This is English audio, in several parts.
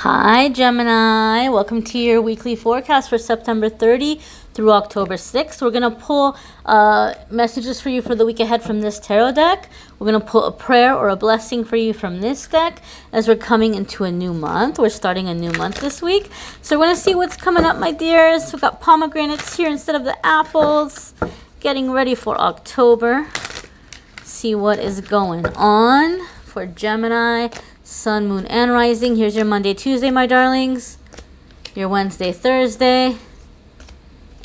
Hi, Gemini. Welcome to your weekly forecast for September 30 through October 6th. We're going to pull messages for you for the week ahead from this tarot deck. We're going to pull a prayer or a blessing for you from this deck as we're coming into a new month. We're starting a new month this week. So we're going to see what's coming up, my dears. We've got pomegranates here instead of the apples. Getting ready for October. See what is going on for Gemini. Sun, moon, and rising. Here's your Monday, Tuesday, my darlings. Your Wednesday, Thursday.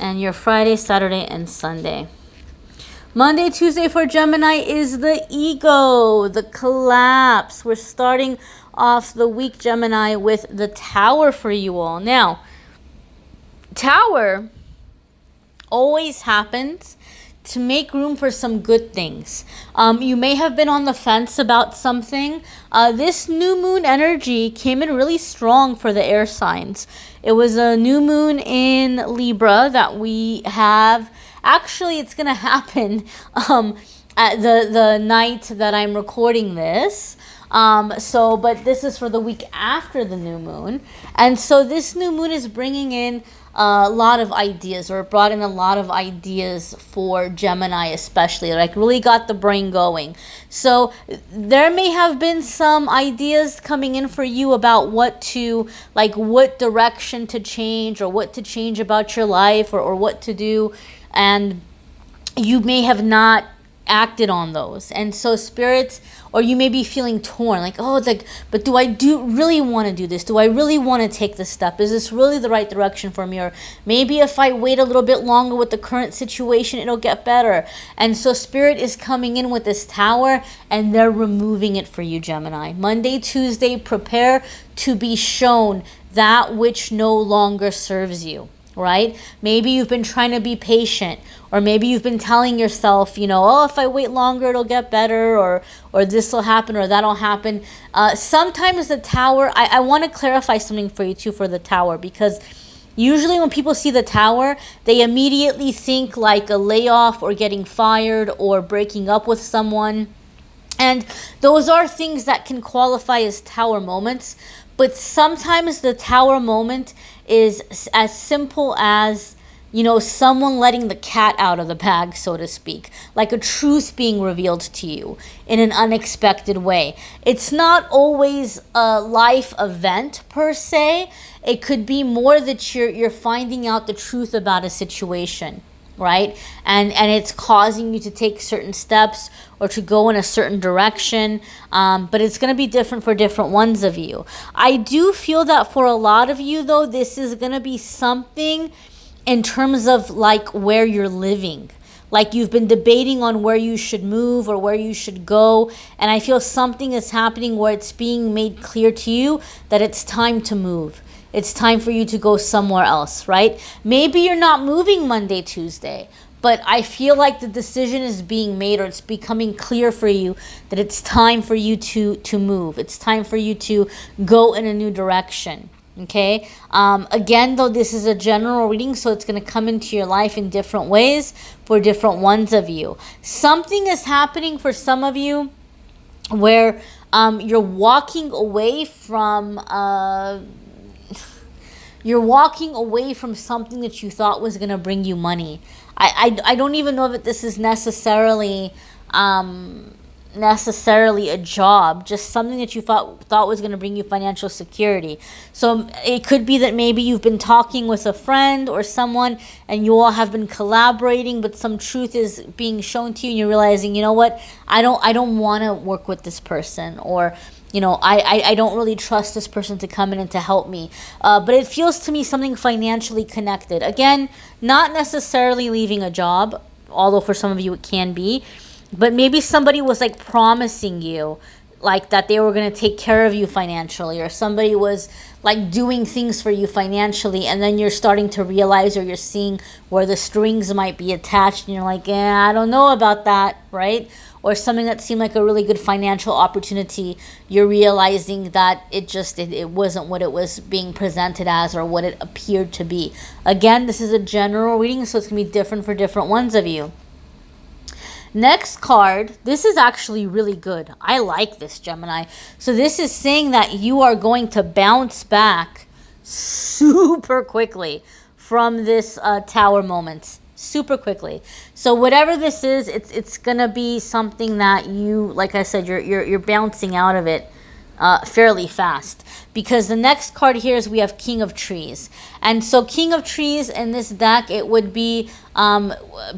And your Friday, Saturday, and Sunday. Monday, Tuesday for Gemini is the ego, the collapse. We're starting off the week, Gemini, with the Tower for you all. Now, Tower always happens to make room for some good things. You may have been on the fence about something. This new moon energy came in really strong for the air signs. It was a new moon in Libra that we have. Actually, it's going to happen at the night that I'm recording this. But this is for the week after the new moon. And so this new moon is bringing in a lot of ideas, or brought in a lot of ideas for Gemini especially, like really got the brain going. So there may have been some ideas coming in for you about what direction to change, or what to change about your life, or what to do, and you may have not acted on those. And so spirits, or you may be feeling torn, like, but do I really want to do this? Do I really want to take this step? Is this really the right direction for me? Or maybe if I wait a little bit longer with the current situation, it'll get better. And so spirit is coming in with this Tower, and they're removing it for you, Gemini. Monday, Tuesday, prepare to be shown that which no longer serves you. Right? Maybe you've been trying to be patient, or maybe you've been telling yourself, if I wait longer, it'll get better, or this will happen, or that'll happen. Sometimes the Tower, I want to clarify something for you too for the Tower, because usually when people see the Tower, they immediately think like a layoff, or getting fired, or breaking up with someone. And those are things that can qualify as Tower moments. But sometimes the Tower moment is as simple as, someone letting the cat out of the bag, so to speak. Like a truth being revealed to you in an unexpected way. It's not always a life event per se. It could be more that you're finding out the truth about a situation. Right? And it's causing you to take certain steps, or to go in a certain direction. But it's going to be different for different ones of you. I do feel that for a lot of you, though, this is going to be something in terms of like where you're living. Like you've been debating on where you should move or where you should go. And I feel something is happening where it's being made clear to you that it's time to move. It's time for you to go somewhere else, right? Maybe you're not moving Monday, Tuesday, but I feel like the decision is being made, or it's becoming clear for you that it's time for you to move. It's time for you to go in a new direction, okay? Again, though, this is a general reading, so it's going to come into your life in different ways for different ones of you. Something is happening for some of you where you're walking away from something that you thought was going to bring you money. I don't even know that this is necessarily a job, just something that you thought was going to bring you financial security. So it could be that maybe you've been talking with a friend or someone, and you all have been collaborating, but some truth is being shown to you, and you're realizing, you know what, I don't want to work with this person, or I don't really trust this person to come in and to help me. But it feels to me something financially connected. Again, not necessarily leaving a job, although for some of you it can be. But maybe somebody was like promising you like that they were going to take care of you financially, or somebody was like doing things for you financially, and then you're starting to realize, or you're seeing where the strings might be attached, and you're like, I don't know about that, right? Or something that seemed like a really good financial opportunity, you're realizing that it wasn't what it was being presented as, or what it appeared to be. Again, this is a general reading, so it's going to be different for different ones of you. Next card, this is actually really good. I like this, Gemini. So this is saying that you are going to bounce back super quickly from this tower moment. Super quickly. So whatever this is, it's gonna be something that you, like I said, you're bouncing out of it fairly fast, because the next card here is we have King of Trees. And so King of Trees in this deck, it would be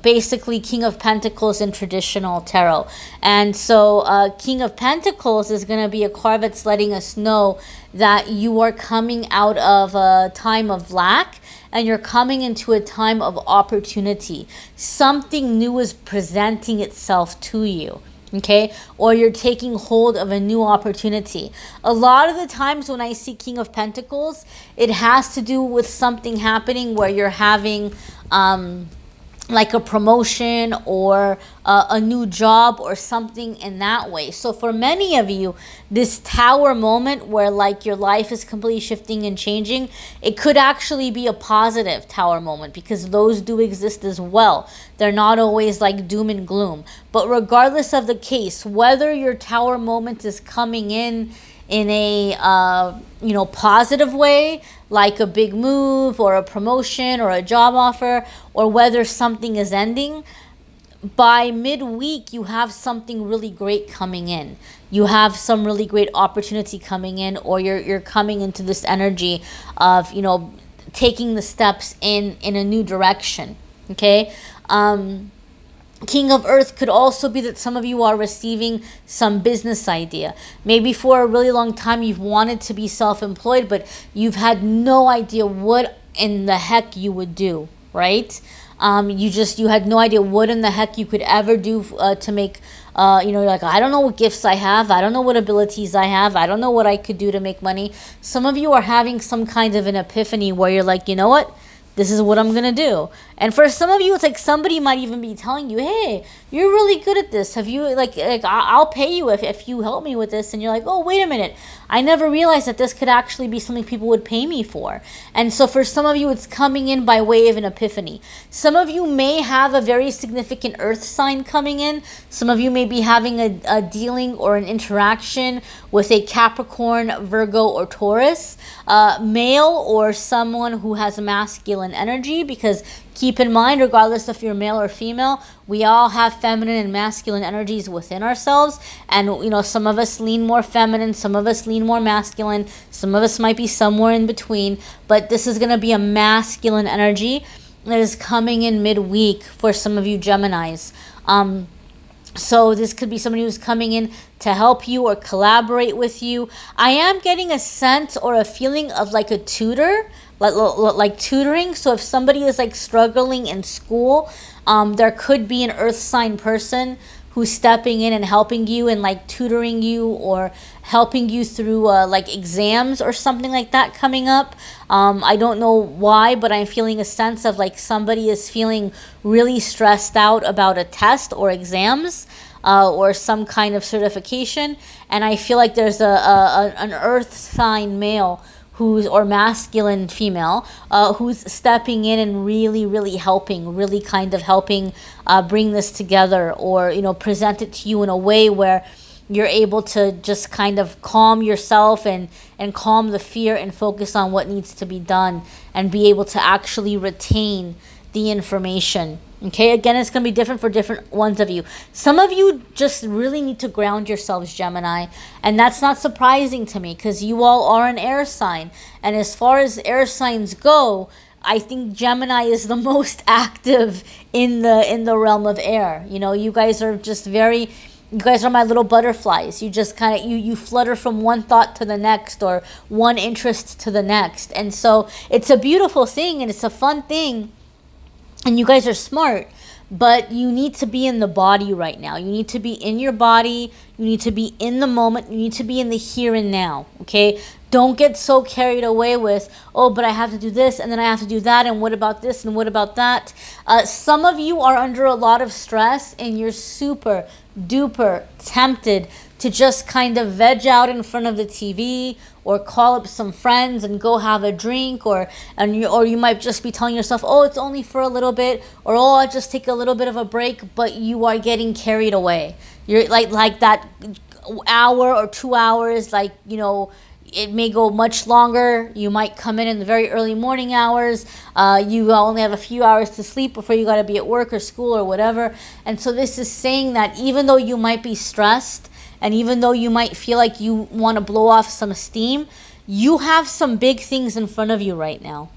basically King of Pentacles in traditional tarot. And so King of Pentacles is going to be a card that's letting us know that you are coming out of a time of lack and you're coming into a time of opportunity. Something new is presenting itself to you. Okay, or you're taking hold of a new opportunity. A lot of the times when I see King of Pentacles, it has to do with something happening where you're having like a promotion or a new job or something in that way. So for many of you, this tower moment where like your life is completely shifting and changing, it could actually be a positive tower moment, because those do exist as well. They're not always like doom and gloom. But regardless of the case, whether your tower moment is coming in a positive way, like a big move or a promotion or a job offer, or whether something is ending, by midweek you have something really great coming in. You have some really great opportunity coming in, or you're coming into this energy of taking the steps in a new direction. Okay. King of Earth could also be that some of you are receiving some business idea. Maybe for a really long time you've wanted to be self-employed, but you've had no idea what in the heck you would do, right? You had no idea what in the heck you could ever do to make, you're like, I don't know what gifts I have. I don't know what abilities I have. I don't know what I could do to make money. Some of you are having some kind of an epiphany where you're like, you know what? This is what I'm going to do. And for some of you, it's like somebody might even be telling you, hey, you're really good at this. Have you, like I'll pay you if you help me with this. And you're like, oh, wait a minute. I never realized that this could actually be something people would pay me for. And so for some of you, it's coming in by way of an epiphany. Some of you may have a very significant earth sign coming in. Some of you may be having a dealing or an interaction with a Capricorn, Virgo, or Taurus, male, or someone who has masculine energy, because keep in mind, regardless if you're male or female, we all have feminine and masculine energies within ourselves. And, some of us lean more feminine, some of us lean more masculine, some of us might be somewhere in between. But this is going to be a masculine energy that is coming in midweek for some of you Geminis. So this could be somebody who's coming in to help you or collaborate with you. I am getting a sense or a feeling of like a tutor, like tutoring. So if somebody is like struggling in school, there could be an earth sign person who's stepping in and helping you and like tutoring you or helping you through like exams or something like that coming up. I don't know why, but I'm feeling a sense of like somebody is feeling really stressed out about a test or exams or some kind of certification. And I feel like there's an earth sign male or masculine female who's stepping in and really helping, really kind of helping bring this together, or present it to you in a way where you're able to just kind of calm yourself and calm the fear and focus on what needs to be done and be able to actually retain the information. Okay, again, it's going to be different for different ones of you. Some of you just really need to ground yourselves, Gemini, and that's not surprising to me because you all are an air sign. And as far as air signs go, I think Gemini is the most active in the realm of air. You guys are just you guys are my little butterflies. You just kind of, you flutter from one thought to the next or one interest to the next. And so it's a beautiful thing and it's a fun thing. And you guys are smart, but you need to be in the body right now. You need to be in your body. You need to be in the moment. You need to be in the here and now, okay? Don't get so carried away with, oh, but I have to do this, and then I have to do that, and what about this, and what about that? Some of you are under a lot of stress, and you're super duper tempted to just kind of veg out in front of the TV, or call up some friends and go have a drink, or you might just be telling yourself, oh, it's only for a little bit, or oh, I'll just take a little bit of a break, but you are getting carried away. You're like that hour or 2 hours, like, you know, it may go much longer. You might come in the very early morning hours. You only have a few hours to sleep before you got to be at work or school or whatever. And so this is saying that even though you might be stressed, and even though you might feel like you want to blow off some steam, you have some big things in front of you right now.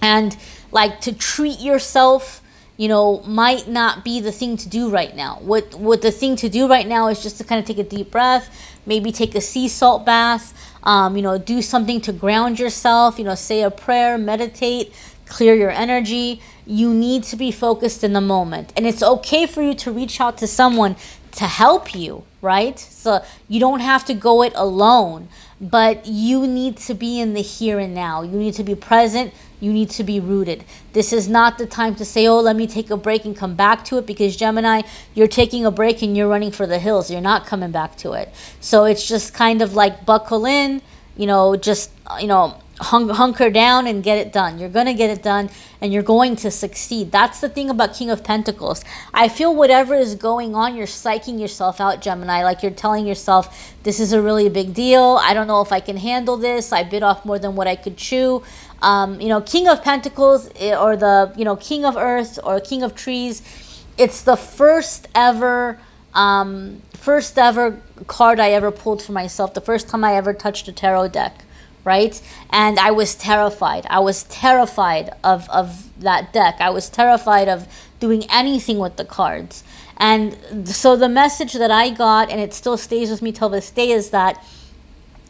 And like, to treat yourself, you know, might not be the thing to do right now. What the thing to do right now is just to kind of take a deep breath, maybe take a sea salt bath, you know, do something to ground yourself, you know, say a prayer, meditate, clear your energy. You need to be focused in the moment. And it's okay for you to reach out to someone to help you, right? So you don't have to go it alone, but you need to be in the here and now. You need to be present. You need to be rooted. This is not the time to say, oh, let me take a break and come back to it, because Gemini, you're taking a break and you're running for the hills. You're not coming back to it. So it's just kind of like buckle in, you know, just, you know, hunker down and get it done. You're going to get it done, and you're going to succeed. That's the thing about King of Pentacles. I feel whatever is going on, you're psyching yourself out, Gemini. Like, you're telling yourself, this is a really big deal. I don't know if I can handle this. I bit off more than what I could chew. You know, King of Pentacles, or the, you know, King of Earth or King of Trees, it's the first ever card I ever pulled for myself. The first time I ever touched a tarot deck. Right? And I was terrified. I was terrified of that deck. I was terrified of doing anything with the cards. And so the message that I got, and it still stays with me till this day, is that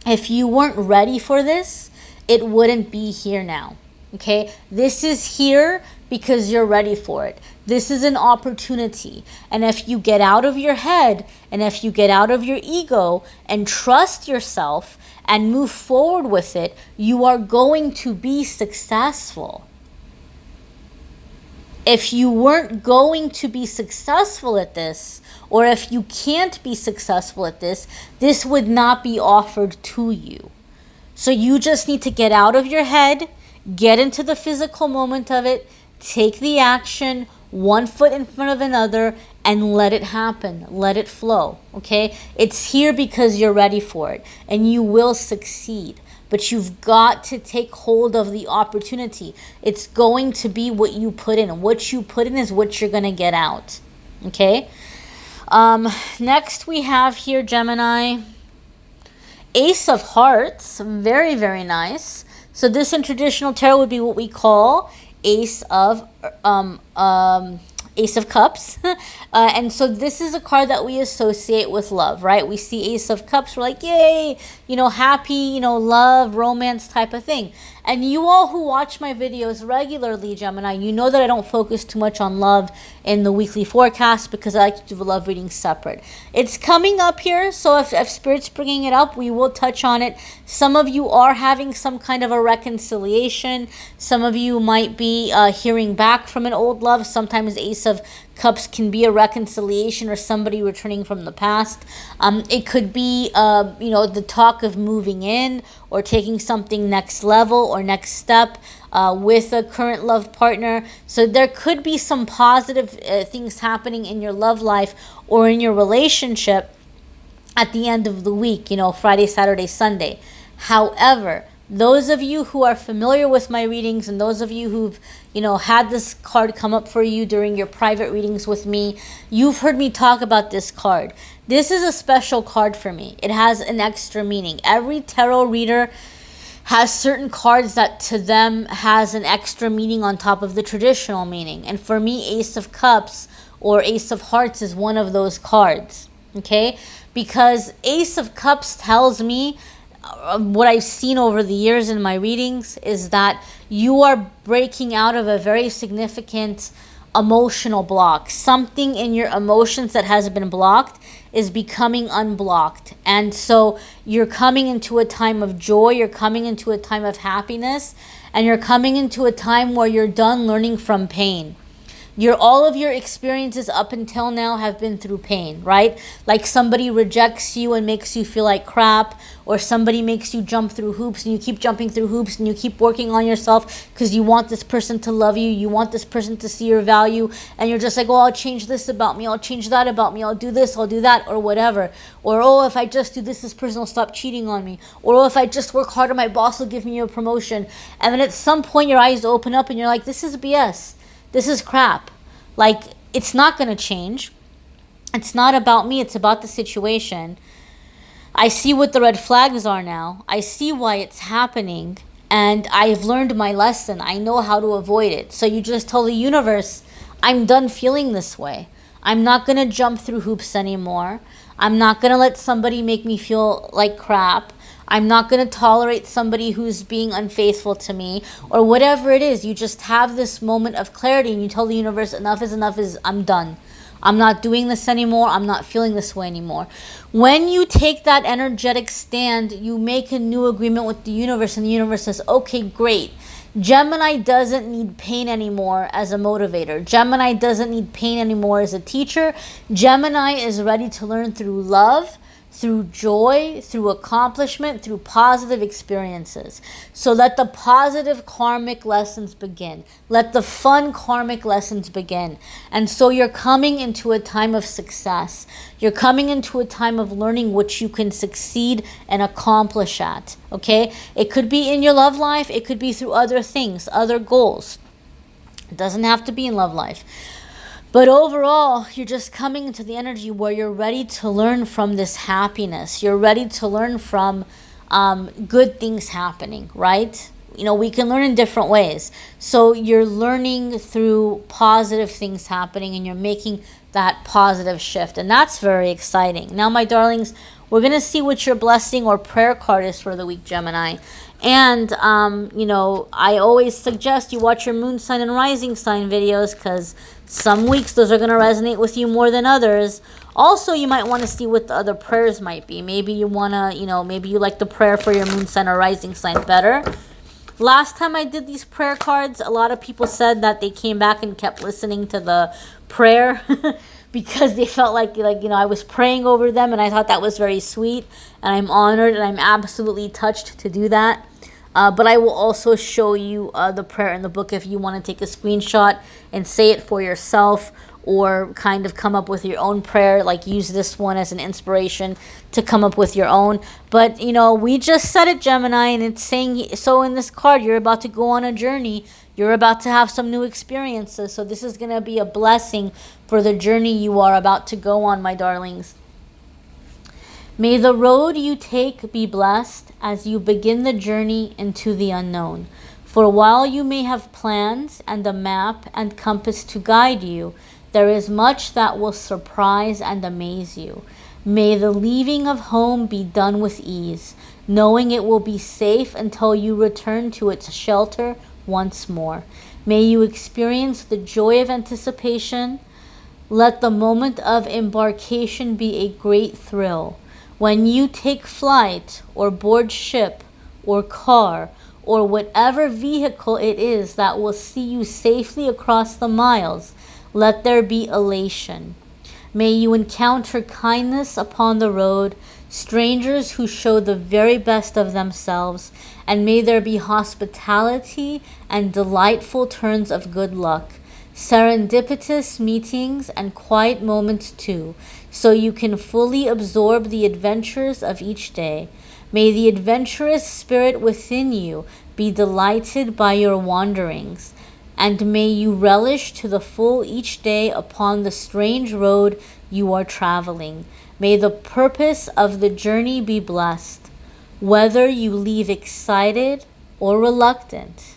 if you weren't ready for this, it wouldn't be here now. Okay? This is here because you're ready for it. This is an opportunity. And if you get out of your head, and if you get out of your ego and trust yourself and move forward with it, you are going to be successful. If you weren't going to be successful at this, or if you can't be successful at this, this would not be offered to you. So you just need to get out of your head, get into the physical moment of it, take the action, one foot in front of another, and let it happen. Let it flow, okay? It's here because you're ready for it, and you will succeed. But you've got to take hold of the opportunity. It's going to be what you put in. What you put in is what you're going to get out, okay? Next we have here, Gemini, Ace of Hearts. Very, very nice. So this in traditional tarot would be what we call Ace of Cups. And so this is a card that we associate with love, right? We see Ace of Cups, we're like, yay, you know, happy, you know, love, romance type of thing. And you all who watch my videos regularly, Gemini, you know that I don't focus too much on love in the weekly forecast, because I like to do the love reading separate. It's coming up here, so if Spirit's bringing it up, we will touch on it. Some of you are having some kind of a reconciliation. Some of you might be hearing back from an old love. Sometimes Ace of Cups can be a reconciliation or somebody returning from the past. It could be, you know, the talk of moving in or taking something next level or next step with a current love partner. So there could be some positive things happening in your love life or in your relationship at the end of the week, you know, Friday, Saturday, Sunday. However, those of you who are familiar with my readings, and those of you who've, you know, had this card come up for you during your private readings with me, you've heard me talk about this card. This is a special card for me. It has an extra meaning. Every tarot reader has certain cards that to them has an extra meaning on top of the traditional meaning. And for me, Ace of Cups or Ace of Hearts is one of those cards, okay? Because Ace of Cups tells me, what I've seen over the years in my readings, is that you are breaking out of a very significant emotional block. Something in your emotions that has been blocked is becoming unblocked. And so you're coming into a time of joy, you're coming into a time of happiness, and you're coming into a time where you're done learning from pain. all of your experiences up until now have been through pain, right? Like somebody rejects you and makes you feel like crap, or somebody makes you jump through hoops and you keep jumping through hoops and you keep working on yourself because you want this person to love you, you want this person to see your value, and you're just like, oh, I'll change this about me, I'll change that about me, I'll do this, I'll do that, or whatever. Or, oh, if I just do this person will stop cheating on me. Or, oh, if I just work harder, my boss will give me a promotion. And then at some point your eyes open up and you're like, this is BS. This is crap. Like, it's not going to change. It's not about me. It's about the situation. I see what the red flags are now. I see why it's happening. And I've learned my lesson. I know how to avoid it. So you just tell the universe, I'm done feeling this way. I'm not going to jump through hoops anymore. I'm not going to let somebody make me feel like crap. I'm not going to tolerate somebody who's being unfaithful to me, or whatever it is. You just have this moment of clarity and you tell the universe, enough is enough, I'm done. I'm not doing this anymore. I'm not feeling this way anymore. When you take that energetic stand, you make a new agreement with the universe, and the universe says, okay, great. Gemini doesn't need pain anymore as a motivator. Gemini doesn't need pain anymore as a teacher. Gemini is ready to learn through love, through joy, through accomplishment, through positive experiences. So let the positive karmic lessons begin. Let the fun karmic lessons begin. And so you're coming into a time of success. You're coming into a time of learning which you can succeed and accomplish at. Okay? It could be in your love life. It could be through other things, other goals. It doesn't have to be in love life. But overall, you're just coming into the energy where you're ready to learn from this happiness. You're ready to learn from good things happening, right? You know, we can learn in different ways. So you're learning through positive things happening, and you're making that positive shift. And that's very exciting. Now, my darlings, we're going to see what your blessing or prayer card is for the week, Gemini. And, you know, I always suggest you watch your moon sign and rising sign videos, because some weeks those are going to resonate with you more than others. Also, you might want to see what the other prayers might be. Maybe you want to, you know, maybe you like the prayer for your moon sign or rising sign better. Last time I did these prayer cards, a lot of people said that they came back and kept listening to the prayer because they felt like, you know, I was praying over them, and I thought that was very sweet, and I'm honored and I'm absolutely touched to do that. But I will also show you the prayer in the book if you want to take a screenshot and say it for yourself, or kind of come up with your own prayer, like use this one as an inspiration to come up with your own. But, you know, we just said it, Gemini, and it's saying, so in this card, you're about to go on a journey. You're about to have some new experiences. So this is going to be a blessing for the journey you are about to go on, my darlings. May the road you take be blessed as you begin the journey into the unknown. For while you may have plans and a map and compass to guide you, there is much that will surprise and amaze you. May the leaving of home be done with ease, knowing it will be safe until you return to its shelter once more. May you experience the joy of anticipation. Let the moment of embarkation be a great thrill. When you take flight or board ship or car or whatever vehicle it is that will see you safely across the miles, let there be elation. May you encounter kindness upon the road, strangers who show the very best of themselves, and may there be hospitality and delightful turns of good luck, serendipitous meetings and quiet moments too, so you can fully absorb the adventures of each day. May the adventurous spirit within you be delighted by your wanderings, and may you relish to the full each day upon the strange road you are traveling. May the purpose of the journey be blessed, whether you leave excited or reluctant.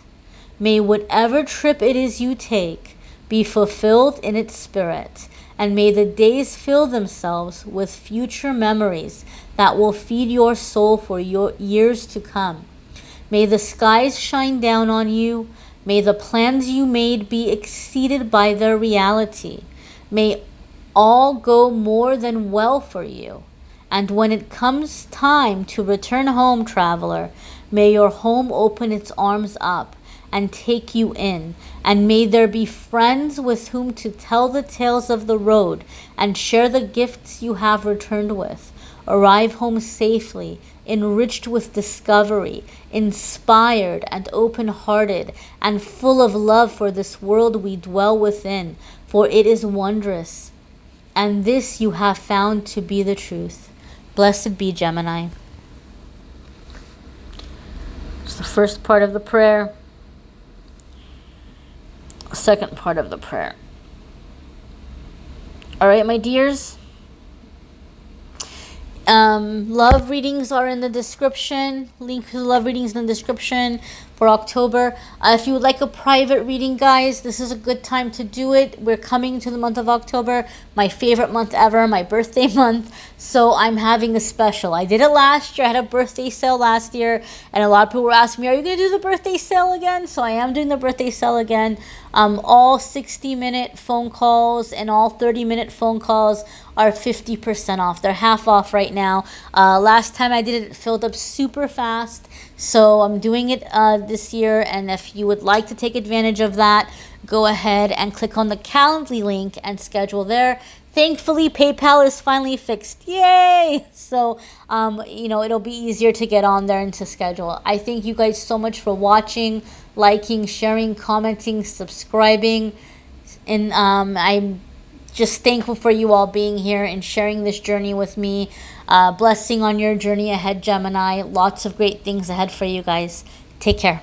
May whatever trip it is you take be fulfilled in its spirit, and may the days fill themselves with future memories that will feed your soul for your years to come. May the skies shine down on you. May the plans you made be exceeded by their reality. May all go more than well for you. And when it comes time to return home, traveler, may your home open its arms up, and take you in. And may there be friends with whom to tell the tales of the road and share the gifts you have returned with. Arrive home safely, enriched with discovery, inspired and open-hearted, and full of love for this world we dwell within, for it is wondrous. And this you have found to be the truth. Blessed be, Gemini. It's the first part of the prayer. Second part of the prayer. All right, my dears. Love readings are in the description. Link to the love readings in the description for October. If you would like a private reading, guys, this is a good time to do it. We're coming to the month of October, my favorite month ever, my birthday month. So I'm having a special. I did it last year. I had a birthday sale last year, and a lot of people were asking me, are you going to do the birthday sale again? So I am doing the birthday sale again. All 60-minute phone calls and all 30-minute phone calls are 50% off. They're half off right now. Last time I did it, it filled up super fast. So I'm doing it this year, and if you would like to take advantage of that, go ahead and click on the Calendly link and schedule there. Thankfully, PayPal is finally fixed. Yay! So, it'll be easier to get on there and to schedule. I thank you guys so much for watching, liking, sharing, commenting, subscribing. And I'm just thankful for you all being here and sharing this journey with me. Blessing on your journey ahead, Gemini. Lots of great things ahead for you guys. Take care.